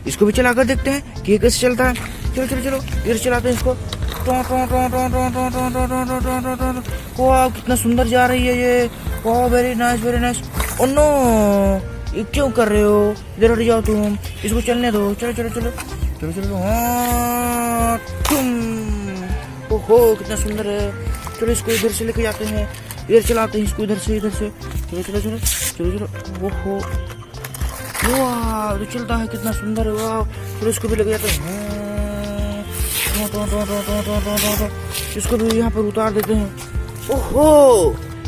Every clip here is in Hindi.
इसको भी चला कर देखते हैं कि ये कैसे चलता है। चलो चलो चलो इधर चलाते हैं इसको। वाह कितना सुंदर जा रही है ये। वाह very nice very nice. Oh no ये क्यों कर रहे हो, इधर हट जाओ तुम, इसको चलने दो। चलो चलो चलो चलो चलो हाँ तुम। ओहो कितना सुंदर है। चलो इसको इधर से लेके जाते हैं, इधर चलाते हैं इसको, इधर से इधर से। चलो चलो चलो चलो चलो। ओहो वाह तो चलता है कितना सुंदर है। वाह चलो इसको भी लेके जाते हैं। इसको भी यहाँ पर उतार देते हैं। ओहो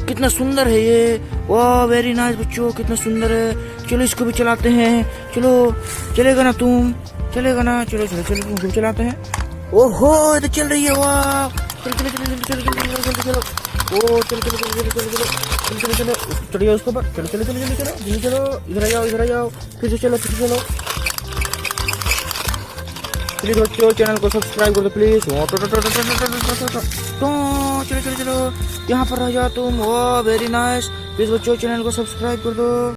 कितना सुंदर है ये। वाह वेरी नाइस बच्चों कितना सुंदर है। चलो इसको भी चलाते हैं। चलो चलेगा ना तुम, चलेगा ना। चलो चलो चलो तुम चलाते हैं। ओहो ये तो चल रही है। वाह चलो चलो चलो चलो चलो चलो चलो चलो। ओ चलो चलो चलो चलो चलो चलो चलो चलो चलो चढ़ जाओ उसके ऊपर। चलो चलो चलो चलो चलो जल्दी चलो, इधर आ जाओ इधर आ जाओ। फिर से चलो फिर से चलो। प्लीज बच्चों चैनल को सब्सक्राइब कर दो प्लीज। चलो चलो चलो यहाँ पर रह जाओ तुम। वाह वेरी नाइस। प्लीज बच्चों चैनल को सब्सक्राइब कर दो।